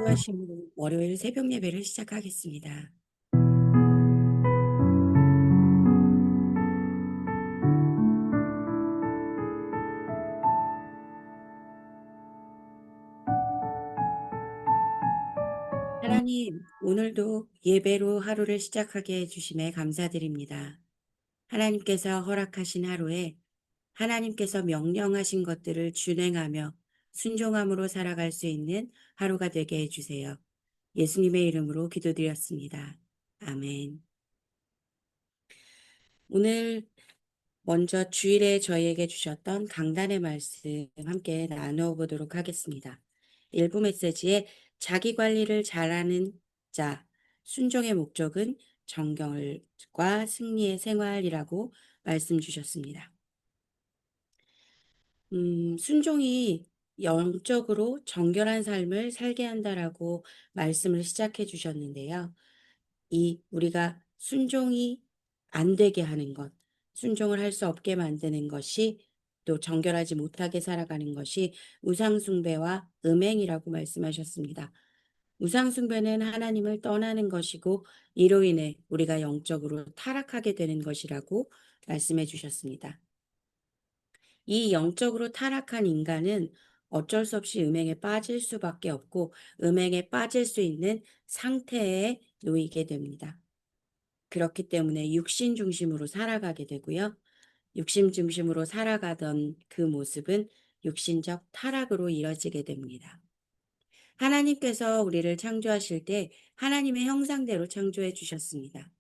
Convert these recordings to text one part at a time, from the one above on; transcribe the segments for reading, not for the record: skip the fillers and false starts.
기도하심으로 월요일 새벽 예배를 시작하겠습니다. 하나님, 오늘도 예배로 하루를 시작하게 해주심에 감사드립니다. 하나님께서 허락하신 하루에 하나님께서 명령하신 것들을 준행하며 순종함으로 살아갈 수 있는 하루가 되게 해주세요. 예수님의 이름으로 기도드렸습니다. 아멘. 오늘 먼저 주일에 저희에게 주셨던 강단의 말씀 함께 나누어 보도록 하겠습니다. 일부 메시지에 자기 관리를 잘하는 자, 순종의 목적은 정결과 승리의 생활이라고 말씀 주셨습니다. 순종이 영적으로 정결한 삶을 살게 한다라고 말씀을 시작해 주셨는데요. 우리가 순종이 안 되게 하는 것, 순종을 할 수 없게 만드는 것이 또 정결하지 못하게 살아가는 것이 우상숭배와 음행이라고 말씀하셨습니다. 우상숭배는 하나님을 떠나는 것이고 이로 인해 우리가 영적으로 타락하게 되는 것이라고 말씀해 주셨습니다. 이 영적으로 타락한 인간은 어쩔 수 없이 음행에 빠질 수밖에 없고 음행에 빠질 수 있는 상태에 놓이게 됩니다. 그렇기 때문에 육신 중심으로 살아가게 되고요. 육신 중심으로 살아가던 그 모습은 육신적 타락으로 이어지게 됩니다. 하나님께서 우리를 창조하실 때 하나님의 형상대로 창조해 주셨습니다.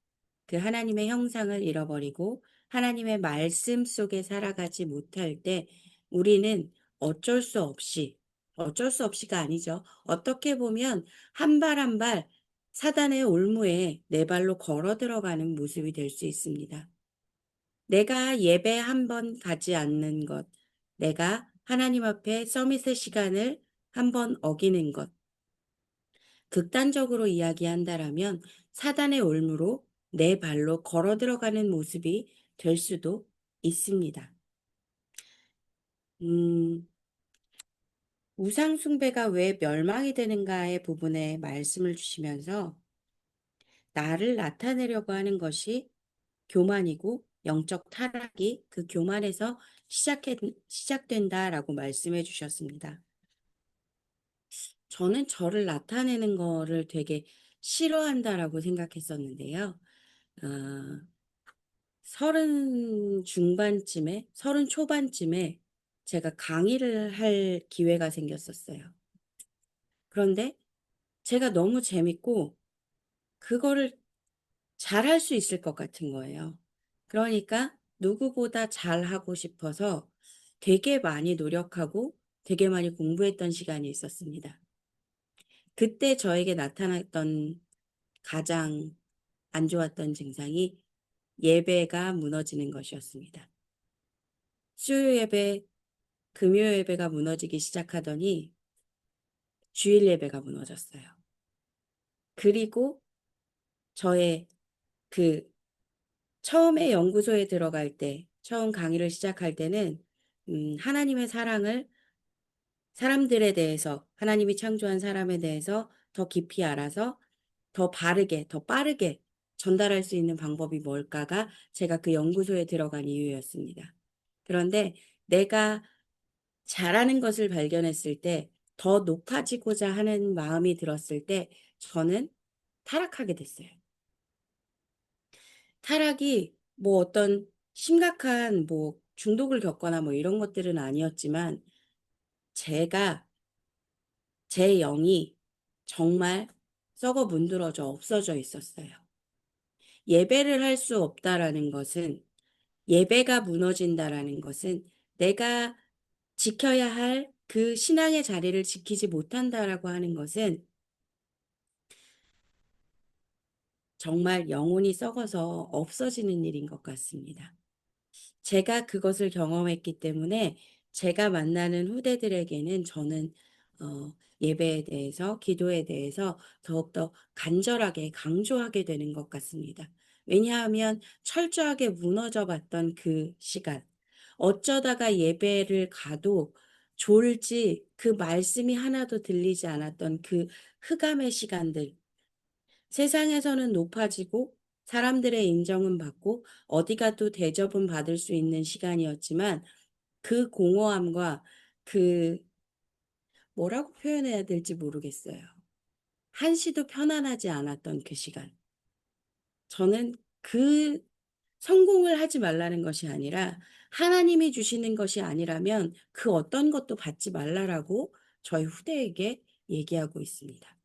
그 하나님의 형상을 잃어버리고 하나님의 말씀 속에 살아가지 못할 때 우리는 어쩔 수 없이가 아니죠. 어떻게 보면 한 발 한 발 사단의 올무에 내 발로 걸어 들어가는 모습이 될 수 있습니다. 내가 예배 한 번 가지 않는 것, 내가 하나님 앞에 서밋의 시간을 한 번 어기는 것, 극단적으로 이야기한다라면 사단의 올무로 내 발로 걸어 들어가는 모습이 될 수도 있습니다. 우상숭배가 왜 멸망이 되는가의 부분에 말씀을 주시면서 나를 나타내려고 하는 것이 교만이고 영적 타락이 그 교만에서 시작된다라고 말씀해 주셨습니다. 저는 저를 나타내는 거를 되게 싫어한다라고 생각했었는데요. 어, 서른 초반쯤에 제가 강의를 할 기회가 생겼었어요. 그런데 제가 너무 재밌고 그거를 잘할 수 있을 것 같은 거예요. 그러니까 누구보다 잘하고 싶어서 되게 많이 노력하고 되게 많이 공부했던 시간이 있었습니다. 그때 저에게 나타났던 가장 안 좋았던 증상이 예배가 무너지는 것이었습니다. 수요 예배, 금요 예배가 무너지기 시작하더니 주일 예배가 무너졌어요. 그리고 저의 그 처음에 연구소에 들어갈 때, 처음 강의를 시작할 때는 하나님의 사랑을 사람들에 대해서, 하나님이 창조한 사람에 대해서 더 깊이 알아서 더 바르게, 더 빠르게 전달할 수 있는 방법이 뭘까가 제가 그 연구소에 들어간 이유였습니다. 그런데 내가 잘하는 것을 발견했을 때, 더 높아지고자 하는 마음이 들었을 때, 저는 타락하게 됐어요. 타락이 뭐 어떤 심각한 뭐 중독을 겪거나 뭐 이런 것들은 아니었지만, 제가, 제 영이 정말 썩어 문드러져 없어져 있었어요. 예배를 할 수 없다라는 것은, 예배가 무너진다라는 것은 내가 지켜야 할 그 신앙의 자리를 지키지 못한다라고 하는 것은 정말 영혼이 썩어서 없어지는 일인 것 같습니다. 제가 그것을 경험했기 때문에 제가 만나는 후대들에게는 저는 예배에 대해서, 기도에 대해서 더욱더 간절하게 강조하게 되는 것 같습니다. 왜냐하면 철저하게 무너져 봤던 그 시간, 어쩌다가 예배를 가도 졸지 그 말씀이 하나도 들리지 않았던 그 흑암의 시간들, 세상에서는 높아지고 사람들의 인정은 받고 어디 가도 대접은 받을 수 있는 시간이었지만 그 공허함과 그 뭐라고 표현해야 될지 모르겠어요. 한시도 편안하지 않았던 그 시간. 저는 그 성공을 하지 말라는 것이 아니라 하나님이 주시는 것이 아니라면 그 어떤 것도 받지 말라라고 저희 후대에게 얘기하고 있습니다.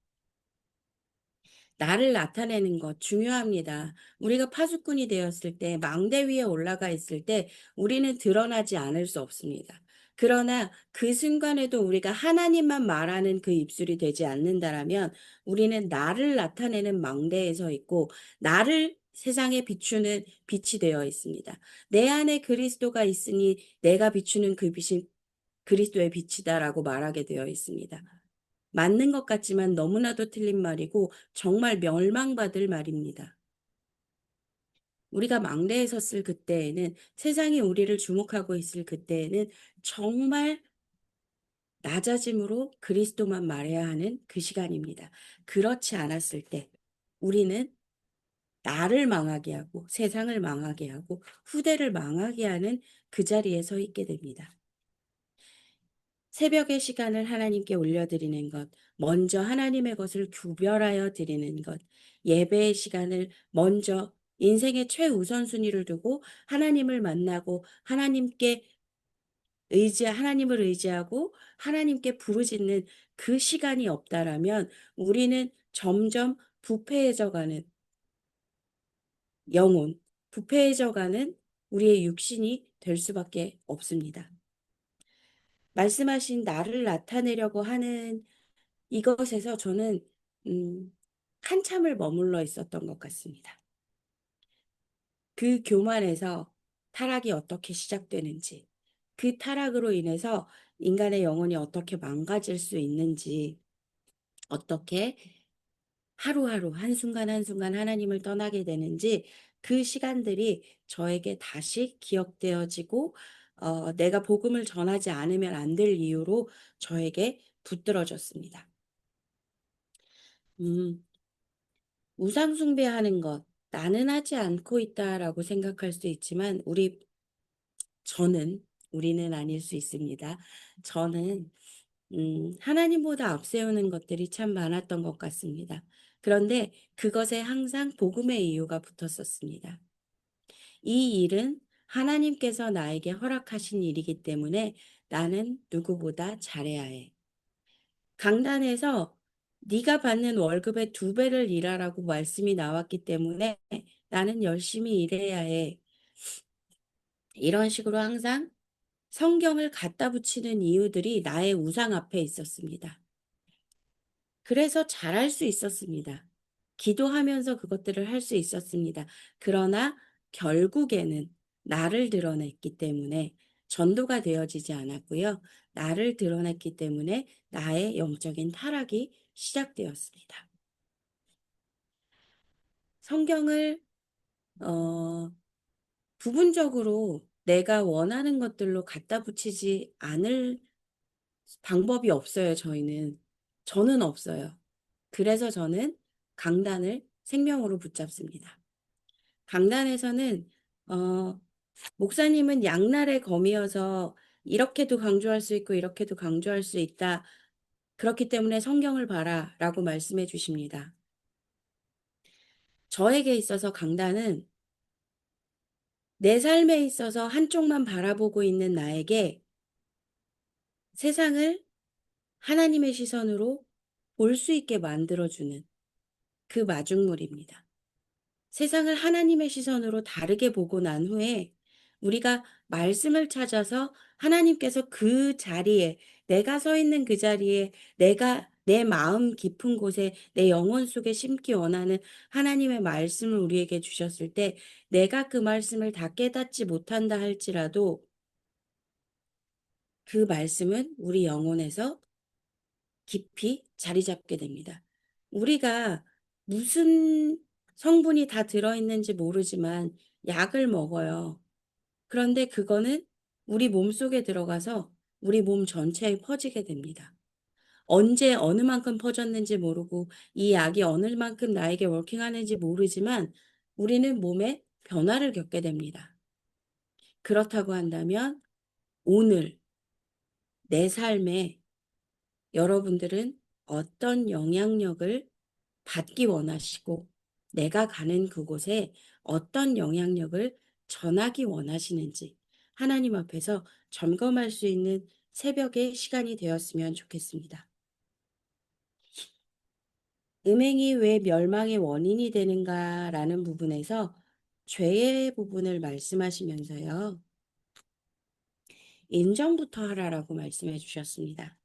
나를 나타내는 것 중요합니다. 우리가 파수꾼이 되었을 때, 망대 위에 올라가 있을 때 우리는 드러나지 않을 수 없습니다. 그러나 그 순간에도 우리가 하나님만 말하는 그 입술이 되지 않는다라면 우리는 나를 나타내는 망대에 서 있고 나를 세상에 비추는 빛이 되어 있습니다. 내 안에 그리스도가 있으니 내가 비추는 그 빛이 그리스도의 빛이다라고 말하게 되어 있습니다. 맞는 것 같지만 너무나도 틀린 말이고 정말 멸망받을 말입니다. 우리가 망대에 섰을 그때에는 세상이 우리를 주목하고 있을 그때에는 정말 낮아짐으로 그리스도만 말해야 하는 그 시간입니다. 그렇지 않았을 때 우리는 나를 망하게 하고 세상을 망하게 하고 후대를 망하게 하는 그 자리에 서 있게 됩니다. 새벽의 시간을 하나님께 올려드리는 것, 먼저 하나님의 것을 구별하여 드리는 것, 예배의 시간을 먼저 인생의 최우선순위를 두고 하나님을 만나고 하나님을 의지하고 하나님께 부르짖는 그 시간이 없다라면 우리는 점점 부패해져가는 영혼, 부패해져가는 우리의 육신이 될 수밖에 없습니다. 말씀하신 나를 나타내려고 하는 이것에서 저는 음 한참을 머물러 있었던 것 같습니다. 그 교만에서 타락이 어떻게 시작되는지, 그 타락으로 인해서 인간의 영혼이 어떻게 망가질 수 있는지, 어떻게 하루하루 한순간 한순간 하나님을 떠나게 되는지 그 시간들이 저에게 다시 기억되어지고 내가 복음을 전하지 않으면 안 될 이유로 저에게 붙들어졌습니다. 음. 우상 숭배하는 것, 나는 하지 않고 있다라고 생각할 수 있지만 저는 우리는 아닐 수 있습니다. 저는 하나님보다 앞세우는 것들이 참 많았던 것 같습니다. 그런데 그것에 항상 복음의 이유가 붙었었습니다. 이 일은 하나님께서 나에게 허락하신 일이기 때문에 나는 누구보다 잘해야 해. 강단에서 네가 받는 월급의 2배를 일하라고 말씀이 나왔기 때문에 나는 열심히 일해야 해. 이런 식으로 항상 성경을 갖다 붙이는 이유들이 나의 우상 앞에 있었습니다. 그래서 잘할 수 있었습니다. 기도하면서 그것들을 할 수 있었습니다. 그러나 결국에는 나를 드러냈기 때문에 전도가 되어지지 않았고요. 나를 드러냈기 때문에 나의 영적인 타락이 시작되었습니다. 성경을 어 부분적으로 내가 원하는 것들로 갖다 붙이지 않을 방법이 없어요, 저희는. 저는 없어요. 그래서 저는 강단을 생명으로 붙잡습니다. 강단에서는 어 목사님은 양날의 검이어서 이렇게도 강조할 수 있고 이렇게도 강조할 수 있다. 그렇기 때문에 성경을 봐라라고 말씀해 주십니다. 저에게 있어서 강단은 내 삶에 있어서 한쪽만 바라보고 있는 나에게 세상을 하나님의 시선으로 볼 수 있게 만들어주는 그 마중물입니다. 세상을 하나님의 시선으로 다르게 보고 난 후에 우리가 말씀을 찾아서 하나님께서 그 자리에 내가 서 있는 그 자리에 내가 내 마음 깊은 곳에 내 영혼 속에 심기 원하는 하나님의 말씀을 우리에게 주셨을 때 내가 그 말씀을 다 깨닫지 못한다 할지라도 그 말씀은 우리 영혼에서 깊이 자리 잡게 됩니다. 우리가 무슨 성분이 다 들어있는지 모르지만 약을 먹어요. 그런데 그거는 우리 몸속에 들어가서 우리 몸 전체에 퍼지게 됩니다. 언제 어느 만큼 퍼졌는지 모르고 이 약이 어느 만큼 나에게 워킹하는지 모르지만 우리는 몸에 변화를 겪게 됩니다. 그렇다고 한다면 오늘 내 삶에 여러분들은 어떤 영향력을 받기 원하시고 내가 가는 그곳에 어떤 영향력을 전하기 원하시는지 하나님 앞에서 점검할 수 있는 새벽의 시간이 되었으면 좋겠습니다. 음행이 왜 멸망의 원인이 되는가라는 부분에서 죄의 부분을 말씀하시면서요. 인정부터 하라라고 말씀해 주셨습니다.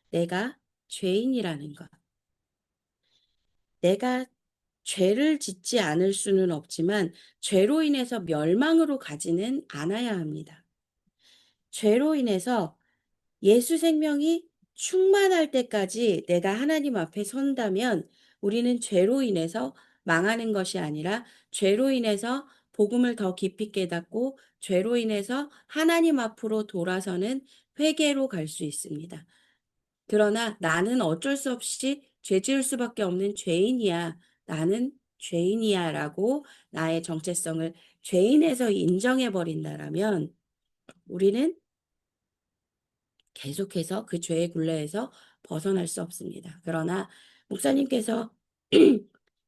내가 죄인이라는 것. 내가 죄를 짓지 않을 수는 없지만 죄로 인해서 멸망으로 가지는 않아야 합니다. 죄로 인해서 예수 생명이 충만할 때까지 내가 하나님 앞에 선다면 우리는 죄로 인해서 망하는 것이 아니라 죄로 인해서 복음을 더 깊이 깨닫고 죄로 인해서 하나님 앞으로 돌아서는 회개로 갈 수 있습니다. 그러나 나는 어쩔 수 없이 죄 지을 수밖에 없는 죄인이야. 나는 죄인이야 라고 나의 정체성을 죄인에서 인정해 버린다라면 우리는 계속해서 그 죄의 굴레에서 벗어날 수 없습니다. 그러나 목사님께서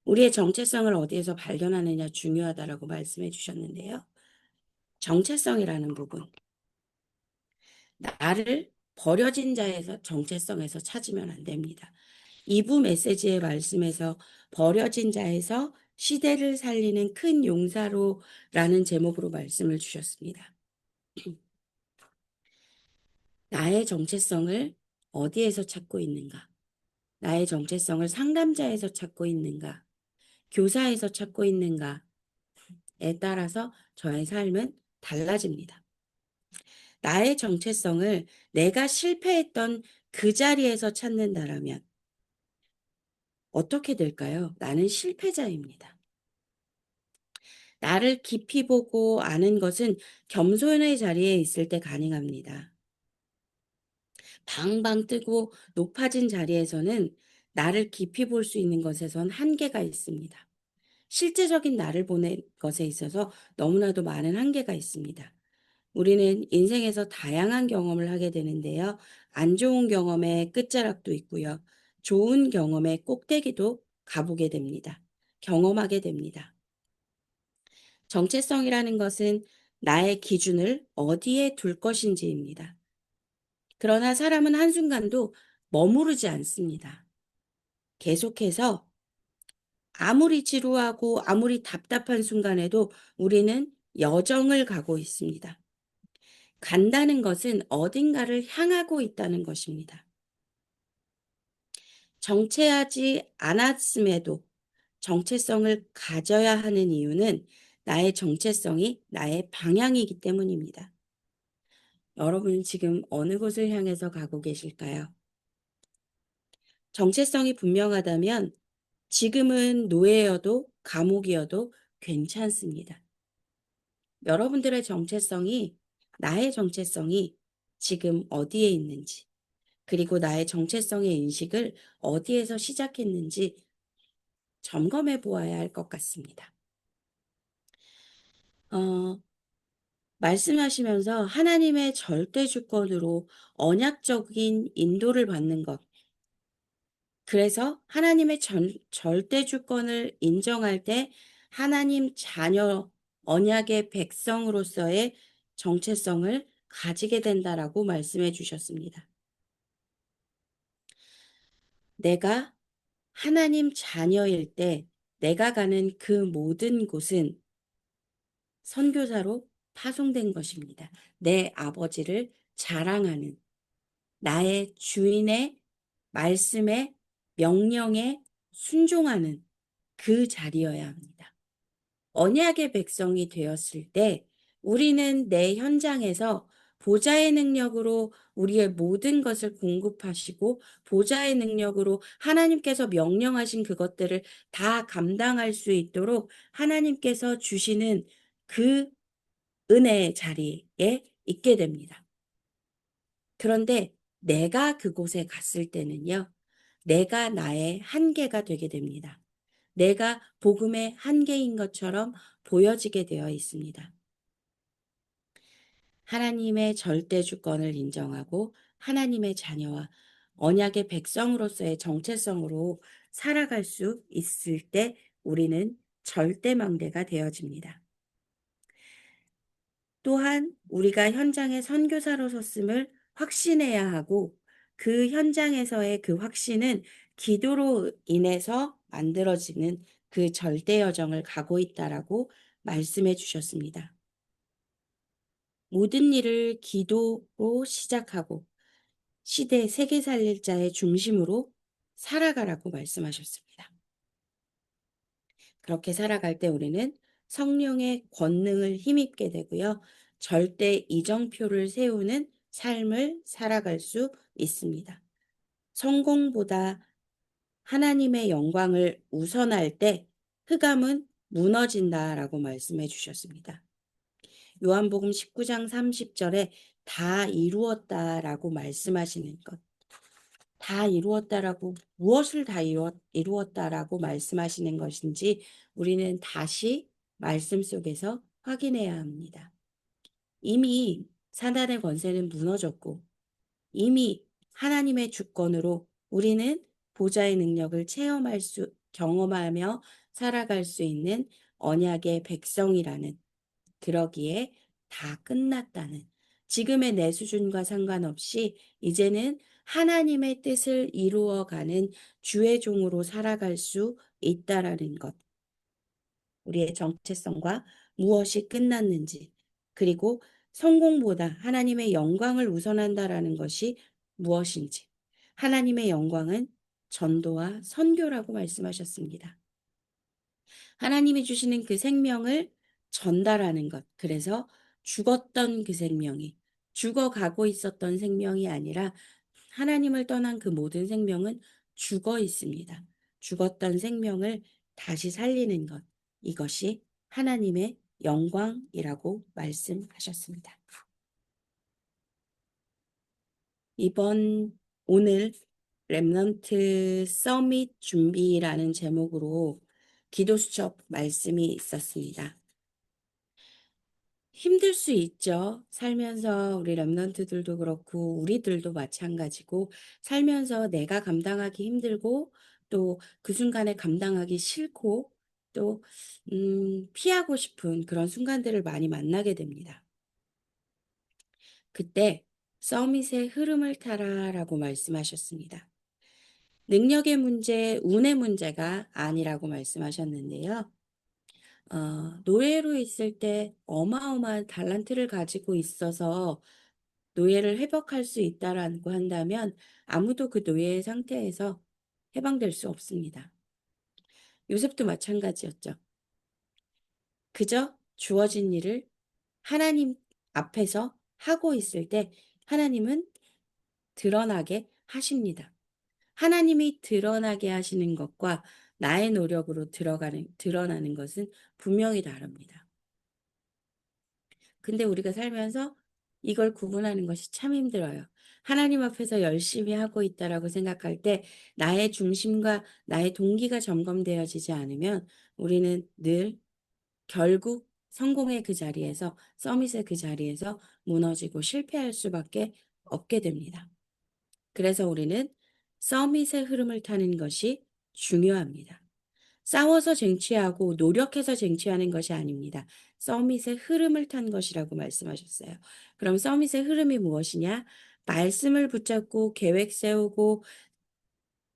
우리의 정체성을 어디에서 발견하느냐 중요하다라고 말씀해 주셨는데요. 정체성이라는 부분. 나를 버려진 자에서 정체성에서 찾으면 안 됩니다. 2부 메시지의 말씀에서 버려진 자에서 시대를 살리는 큰 용사로라는 제목으로 말씀을 주셨습니다. 나의 정체성을 어디에서 찾고 있는가? 나의 정체성을 상담자에서 찾고 있는가? 교사에서 찾고 있는가에 따라서 저의 삶은 달라집니다. 나의 정체성을 내가 실패했던 그 자리에서 찾는다라면 어떻게 될까요? 나는 실패자입니다. 나를 깊이 보고 아는 것은 겸손의 자리에 있을 때 가능합니다. 방방 뜨고 높아진 자리에서는 나를 깊이 볼 수 있는 것에선 한계가 있습니다. 실제적인 나를 보는 것에 있어서 너무나도 많은 한계가 있습니다. 우리는 인생에서 다양한 경험을 하게 되는데요. 안 좋은 경험의 끝자락도 있고요. 좋은 경험의 꼭대기도 가보게 됩니다. 경험하게 됩니다. 정체성이라는 것은 나의 기준을 어디에 둘 것인지입니다. 그러나 사람은 한순간도 머무르지 않습니다. 계속해서 아무리 지루하고 아무리 답답한 순간에도 우리는 여정을 가고 있습니다. 간다는 것은 어딘가를 향하고 있다는 것입니다. 정체하지 않았음에도 정체성을 가져야 하는 이유는 나의 정체성이 나의 방향이기 때문입니다. 여러분 지금 어느 곳을 향해서 가고 계실까요? 정체성이 분명하다면 지금은 노예여도 감옥이어도 괜찮습니다. 여러분들의 정체성이, 나의 정체성이 지금 어디에 있는지, 그리고 나의 정체성의 인식을 어디에서 시작했는지 점검해 보아야 할 것 같습니다. 어, 말씀하시면서 하나님의 절대 주권으로 언약적인 인도를 받는 것, 그래서 하나님의 절대 주권을 인정할 때 하나님 자녀 언약의 백성으로서의 정체성을 가지게 된다라고 말씀해 주셨습니다. 내가 하나님 자녀일 때 내가 가는 그 모든 곳은 선교사로 파송된 것입니다. 내 아버지를 자랑하는 나의 주인의 말씀에 명령에 순종하는 그 자리여야 합니다. 언약의 백성이 되었을 때 우리는 내 현장에서 보좌의 능력으로 우리의 모든 것을 공급하시고 보좌의 능력으로 하나님께서 명령하신 그것들을 다 감당할 수 있도록 하나님께서 주시는 그 은혜의 자리에 있게 됩니다. 그런데 내가 그곳에 갔을 때는요, 내가 나의 한계가 되게 됩니다. 내가 복음의 한계인 것처럼 보여지게 되어 있습니다. 하나님의 절대 주권을 인정하고 하나님의 자녀와 언약의 백성으로서의 정체성으로 살아갈 수 있을 때 우리는 절대망대가 되어집니다. 또한 우리가 현장의 선교사로 섰음을 확신해야 하고 그 현장에서의 그 확신은 기도로 인해서 만들어지는 그 절대 여정을 가고 있다라고 말씀해 주셨습니다. 모든 일을 기도로 시작하고 시대 세계 살릴 자의 중심으로 살아가라고 말씀하셨습니다. 그렇게 살아갈 때 우리는 성령의 권능을 힘입게 되고요. 절대 이정표를 세우는 삶을 살아갈 수 있습니다. 성공보다 하나님의 영광을 우선할 때 흑암은 무너진다라고 말씀해 주셨습니다. 요한복음 19장 30절에 다 이루었다라고 말씀하시는 것. 다 이루었다라고 무엇을 다 이루었다라고 말씀하시는 것인지 우리는 다시 말씀 속에서 확인해야 합니다. 이미 사단의 권세는 무너졌고 이미 하나님의 주권으로 우리는 보좌의 능력을 경험하며 살아갈 수 있는 언약의 백성이라는, 그러기에 다 끝났다는, 지금의 내 수준과 상관없이 이제는 하나님의 뜻을 이루어가는 주의 종으로 살아갈 수 있다라는 것. 우리의 정체성과 무엇이 끝났는지, 그리고 성공보다 하나님의 영광을 우선한다라는 것이 무엇인지. 하나님의 영광은 전도와 선교라고 말씀하셨습니다. 하나님이 주시는 그 생명을 전달하는 것. 그래서 죽었던 그 생명이 죽어가고 있었던 생명이 아니라 하나님을 떠난 그 모든 생명은 죽어 있습니다. 죽었던 생명을 다시 살리는 것. 이것이 하나님의 영광이라고 말씀하셨습니다. 오늘 렘넌트 서밋 준비라는 제목으로 기도 수첩 말씀이 있었습니다. 힘들 수 있죠. 살면서 우리 렘넌트들도 그렇고 우리들도 마찬가지고 살면서 내가 감당하기 힘들고 또 그 순간에 감당하기 싫고 또 피하고 싶은 그런 순간들을 많이 만나게 됩니다. 그때 서밋의 흐름을 타라라고 말씀하셨습니다. 능력의 문제, 운의 문제가 아니라고 말씀하셨는데요. 노예로 있을 때 어마어마한 달란트를 가지고 있어서 노예를 회복할 수 있다라고 한다면 아무도 그 노예의 상태에서 해방될 수 없습니다. 요셉도 마찬가지였죠. 그저 주어진 일을 하나님 앞에서 하고 있을 때 하나님은 드러나게 하십니다. 하나님이 드러나게 하시는 것과 나의 노력으로 드러나는 것은 분명히 다릅니다. 근데 우리가 살면서 이걸 구분하는 것이 참 힘들어요. 하나님 앞에서 열심히 하고 있다라고 생각할 때 나의 중심과 나의 동기가 점검되어지지 않으면 우리는 늘 결국 성공의 그 자리에서, 서밋의 그 자리에서 무너지고 실패할 수밖에 없게 됩니다. 그래서 우리는 서밋의 흐름을 타는 것이 중요합니다. 싸워서 쟁취하고 노력해서 쟁취하는 것이 아닙니다. 서밋의 흐름을 탄 것이라고 말씀하셨어요. 그럼 서밋의 흐름이 무엇이냐? 말씀을 붙잡고 계획 세우고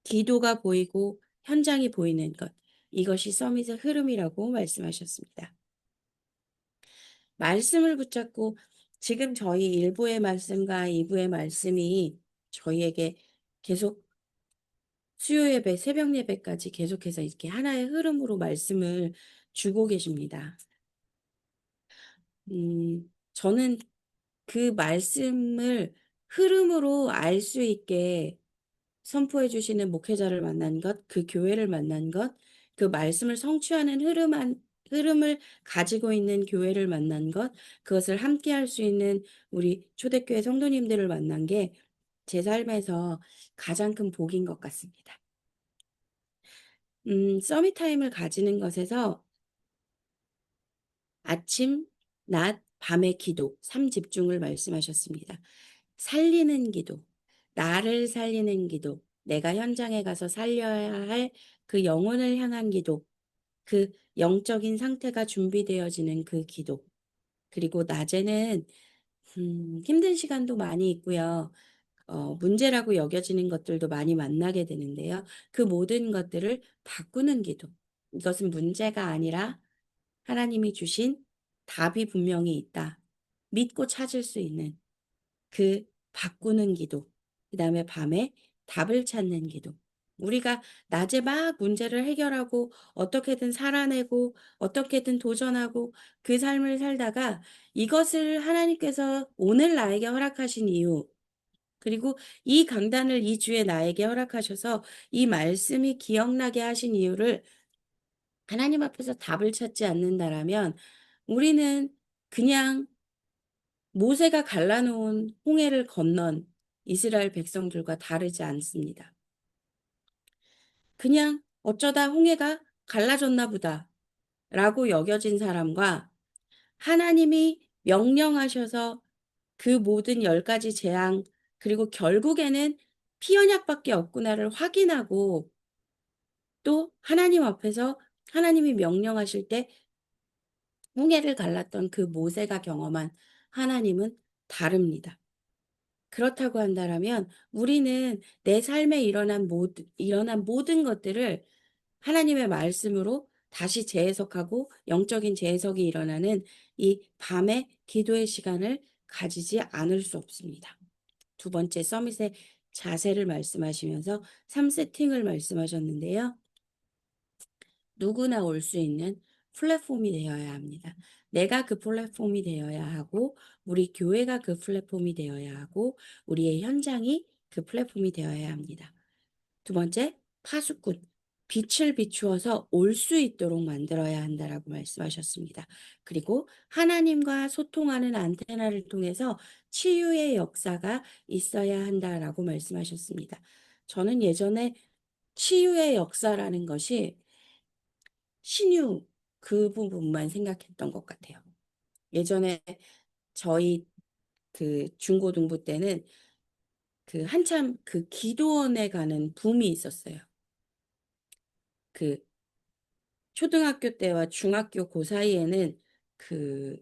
기도가 보이고 현장이 보이는 것. 이것이 서밋의 흐름이라고 말씀하셨습니다. 말씀을 붙잡고 지금 저희 1부의 말씀과 2부의 말씀이 저희에게 계속 수요 예배, 새벽 예배까지 계속해서 이렇게 하나의 흐름으로 말씀을 주고 계십니다. 저는 그 말씀을 흐름으로 알 수 있게 선포해 주시는 목회자를 만난 것, 그 교회를 만난 것, 그 말씀을 성취하는 흐름을 가지고 있는 교회를 만난 것, 그것을 함께 할 수 있는 우리 초대교회 성도님들을 만난 게 제 삶에서 가장 큰 복인 것 같습니다. 서밋 타임을 가지는 것에서 아침, 낮, 밤의 기도, 삼집중을 말씀하셨습니다. 살리는 기도, 나를 살리는 기도, 내가 현장에 가서 살려야 할 그 영혼을 향한 기도, 그 영적인 상태가 준비되어지는 그 기도. 그리고 낮에는 힘든 시간도 많이 있고요. 문제라고 여겨지는 것들도 많이 만나게 되는데요. 그 모든 것들을 바꾸는 기도. 이것은 문제가 아니라 하나님이 주신 답이 분명히 있다. 믿고 찾을 수 있는 그 바꾸는 기도. 그다음에 밤에 답을 찾는 기도. 우리가 낮에 막 문제를 해결하고 어떻게든 살아내고 어떻게든 도전하고 그 삶을 살다가 이것을 하나님께서 오늘 나에게 허락하신 이유, 그리고 이 강단을 이 주에 나에게 허락하셔서 이 말씀이 기억나게 하신 이유를 하나님 앞에서 답을 찾지 않는다라면 우리는 그냥 모세가 갈라놓은 홍해를 건넌 이스라엘 백성들과 다르지 않습니다. 그냥 '어쩌다 홍해가 갈라졌나 보다.'라고 여겨진 사람과 하나님이 명령하셔서 그 모든 10 가지 재앙, 그리고 결국에는 '피 언약밖에 없구나.'를 확인하고 또 하나님 앞에서 하나님이 명령하실 때 홍해를 갈랐던 그 모세가 경험한 하나님은 다릅니다. 그렇다고 한다라면 우리는 내 삶에 일어난 모든 것들을 하나님의 말씀으로 다시 재해석하고 영적인 재해석이 일어나는 이 밤의 기도의 시간을 가지지 않을 수 없습니다. 두 번째 서밋의 자세를 말씀하시면서 3 세팅을 말씀하셨는데요. 누구나 올 수 있는 플랫폼이 되어야 합니다. 내가 그 플랫폼이 되어야 하고 우리 교회가 그 플랫폼이 되어야 하고 우리의 현장이 그 플랫폼이 되어야 합니다. 두 번째, 파수꾼. 빛을 비추어서 올 수 있도록 만들어야 한다라고 말씀하셨습니다. 그리고 하나님과 소통하는 안테나를 통해서 치유의 역사가 있어야 한다라고 말씀하셨습니다. 저는 예전에 치유의 역사라는 것이 신유 그 부분만 생각했던 것 같아요. 예전에 저희 그 중고등부 때는 그 한참 그 기도원에 가는 붐이 있었어요. 그 초등학교 때와 중학교 고 사이에는 그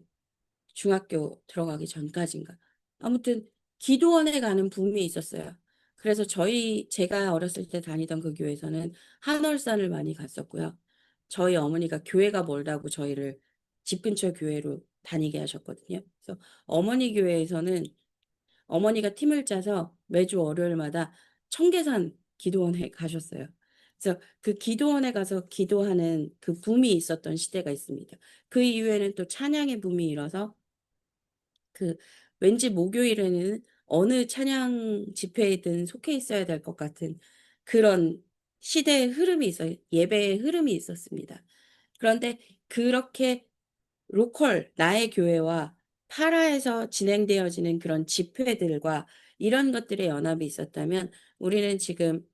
중학교 들어가기 전까지인가 아무튼 기도원에 가는 붐이 있었어요. 그래서 제가 어렸을 때 다니던 그 교회에서는 한월산을 많이 갔었고요. 저희 어머니가 교회가 멀다고 저희를 집 근처 교회로 다니게 하셨거든요. 그래서 어머니 교회에서는 어머니가 팀을 짜서 매주 월요일마다 청계산 기도원에 가셨어요. 그래서 그 기도원에 가서 기도하는 그 붐이 있었던 시대가 있습니다. 그 이후에는 또 찬양의 붐이 일어서 그 왠지 목요일에는 어느 찬양 집회에든 속해 있어야 될 것 같은 그런 시대의 흐름이 있어요. 예배의 흐름이 있었습니다. 그런데 그렇게 로컬 나의 교회와 파라에서 진행되어지는 그런 집회들과 이런 것들의 연합이 있었다면 우리는 지금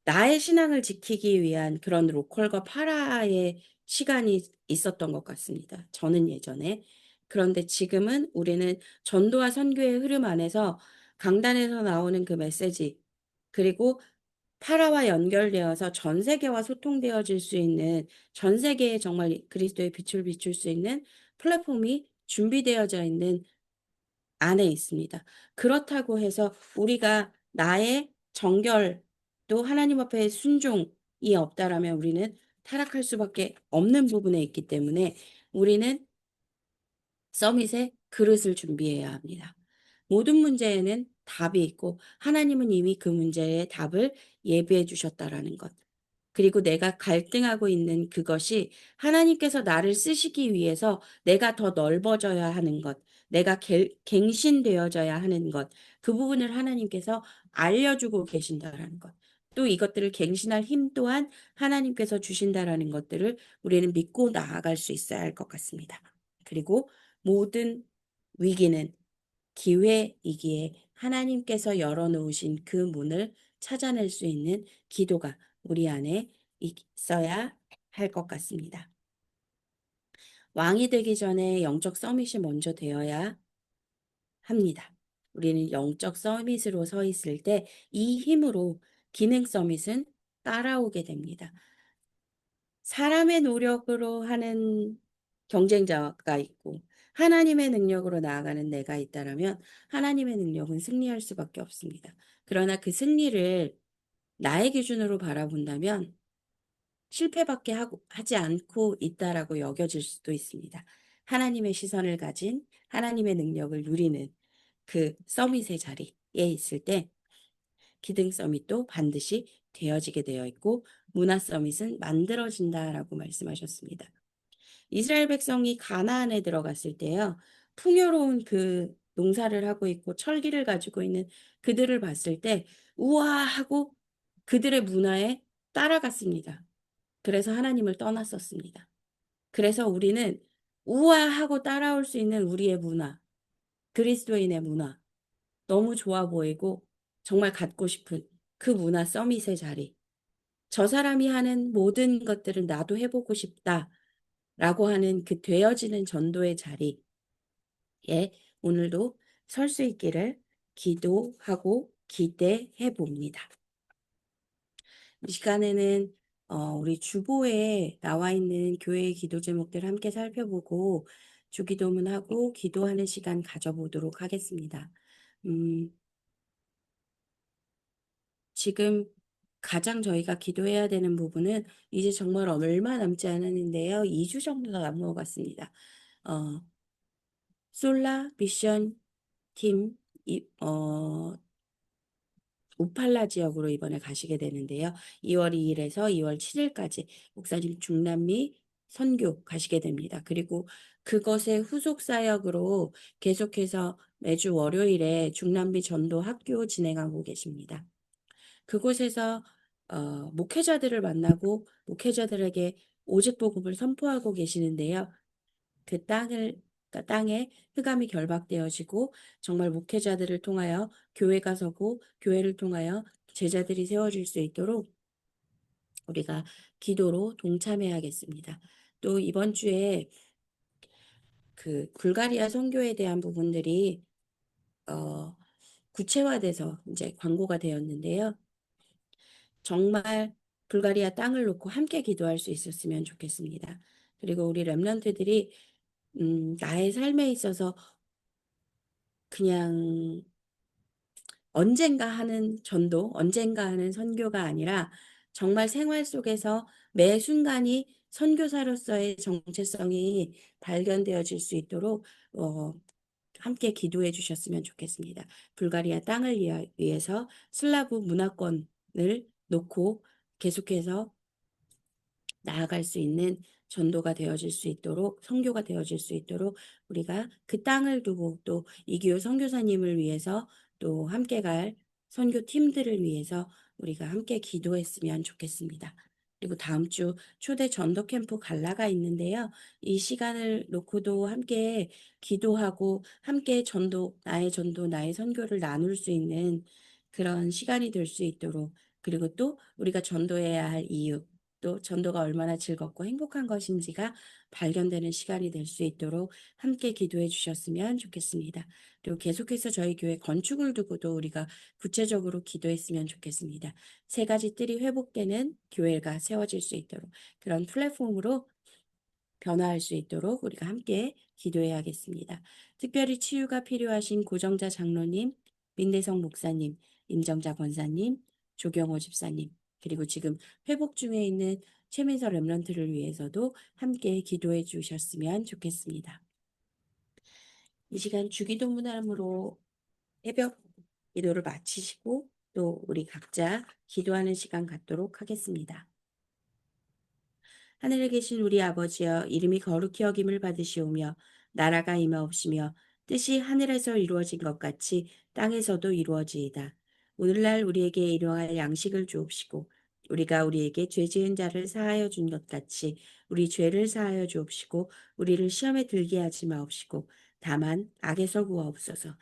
나의 신앙을 지키기 위한 그런 로컬과 파라의 시간이 있었던 것 같습니다. 저는 예전에. 그런데 지금은 우리는 전도와 선교의 흐름 안에서 강단에서 나오는 그 메시지, 그리고 파라와 연결되어서 전 세계와 소통되어질 수 있는, 전 세계에 정말 그리스도의 빛을 비출 수 있는 플랫폼이 준비되어져 있는 안에 있습니다. 그렇다고 해서 우리가 나의 정결 또 하나님 앞에 순종이 없다라면 우리는 타락할 수밖에 없는 부분에 있기 때문에 우리는 서밋에 그릇을 준비해야 합니다. 모든 문제에는 답이 있고 하나님은 이미 그 문제의 답을 예비해 주셨다라는 것. 그리고 내가 갈등하고 있는 그것이 하나님께서 나를 쓰시기 위해서 내가 더 넓어져야 하는 것, 내가 갱신되어져야 하는 것, 그 부분을 하나님께서 알려주고 계신다라는 것. 또 이것들을 갱신할 힘 또한 하나님께서 주신다라는 것들을 우리는 믿고 나아갈 수 있어야 할 것 같습니다. 그리고 모든 위기는 기회이기에 하나님께서 열어놓으신 그 문을 찾아낼 수 있는 기도가 우리 안에 있어야 할 것 같습니다. 왕이 되기 전에 영적 서밋이 먼저 되어야 합니다. 우리는 영적 서밋으로 서 있을 때 이 힘으로 기능 서밋은 따라오게 됩니다. 사람의 노력으로 하는 경쟁자가 있고 하나님의 능력으로 나아가는 내가 있다라면 하나님의 능력은 승리할 수밖에 없습니다. 그러나 그 승리를 나의 기준으로 바라본다면 실패밖에 하지 않고 있다라고 여겨질 수도 있습니다. 하나님의 시선을 가진 하나님의 능력을 누리는 그 서밋의 자리에 있을 때 기능 서밋도 반드시 되어지게 되어 있고 문화 서밋은 만들어진다라고 말씀하셨습니다. 이스라엘 백성이 가나안에 들어갔을 때요. 풍요로운 그 농사를 하고 있고 철기를 가지고 있는 그들을 봤을 때 우와 하고 그들의 문화에 따라갔습니다. 그래서 하나님을 떠났었습니다. 그래서 우리는 우아하고 따라올 수 있는 우리의 문화, 그리스도인의 문화, 너무 좋아 보이고 정말 갖고 싶은 그 문화 서밋의 자리. 저 사람이 하는 모든 것들을 나도 해보고 싶다라고 하는 그 되어지는 전도의 자리에 오늘도 설 수 있기를 기도하고 기대해 봅니다. 이 시간에는 우리 주보에 나와 있는 교회의 기도 제목들 함께 살펴보고 주기도문하고 기도하는 시간 가져보도록 하겠습니다. 음, 지금 가장 저희가 기도해야 되는 부분은 이제 정말 얼마 남지 않았는데요. 2주 정도 남은 것 같습니다. 어, 솔라 미션 팀, 우팔라 지역으로 이번에 가시게 되는데요. 2월 2일에서 2월 7일까지 목사님 중남미 선교 가시게 됩니다. 그리고 그것의 후속 사역으로 계속해서 매주 월요일에 중남미 전도 학교 진행하고 계십니다. 그곳에서 목회자들을 만나고 목회자들에게 오직 복음을 선포하고 계시는데요. 그 땅에 흑암이 결박되어지고 정말 목회자들을 통하여 교회가 서고 교회를 통하여 제자들이 세워질 수 있도록 우리가 기도로 동참해야겠습니다. 또 이번 주에 그 불가리아 선교에 대한 부분들이 어, 구체화돼서 이제 광고가 되었는데요. 정말 불가리아 땅을 놓고 함께 기도할 수 있었으면 좋겠습니다. 그리고 우리 렘넌트들이 나의 삶에 있어서 그냥 언젠가 하는 전도, 언젠가 하는 선교가 아니라 정말 생활 속에서 매 순간이 선교사로서의 정체성이 발견되어질 수 있도록 함께 기도해 주셨으면 좋겠습니다. 불가리아 땅을 위해서 슬라브 문화권을 놓고 계속해서 나아갈 수 있는 전도가 되어질 수 있도록 선교가 되어질 수 있도록 우리가 그 땅을 두고 또 이기호 선교사님을 위해서 또 함께 갈 선교 팀들을 위해서 우리가 함께 기도했으면 좋겠습니다. 그리고 다음 주 초대 전도 캠프 갈라가 있는데요. 이 시간을 놓고도 함께 기도하고 함께 전도, 나의 선교를 나눌 수 있는 그런 시간이 될 수 있도록 그리고 또 우리가 전도해야 할 이유 또 전도가 얼마나 즐겁고 행복한 것인지가 발견되는 시간이 될 수 있도록 함께 기도해 주셨으면 좋겠습니다. 그리고 계속해서 저희 교회 건축을 두고도 우리가 구체적으로 기도했으면 좋겠습니다. 세 가지 뜰이 회복되는 교회가 세워질 수 있도록 그런 플랫폼으로 변화할 수 있도록 우리가 함께 기도해야겠습니다. 특별히 치유가 필요하신 고정자 장로님, 민대성 목사님, 임정자 권사님, 조경호 집사님, 그리고 지금 회복 중에 있는 최민서 렘넌트를 위해서도 함께 기도해 주셨으면 좋겠습니다. 이 시간 주기도 문함으로 새벽 기도를 마치시고 또 우리 각자 기도하는 시간 갖도록 하겠습니다. 하늘에 계신 우리 아버지여 이름이 거룩히 여김을 받으시오며 나라가 임하옵시며 뜻이 하늘에서 이루어진 것 같이 땅에서도 이루어지이다. 오늘날 우리에게 일용할 양식을 주옵시고 우리가 우리에게 죄 지은 자를 사하여 준 것 같이 우리 죄를 사하여 주옵시고 우리를 시험에 들게 하지 마옵시고 다만 악에서 구하옵소서.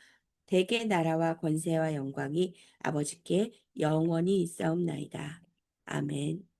대개 나라와 권세와 영광이 아버지께 영원히 있사옵나이다. 아멘.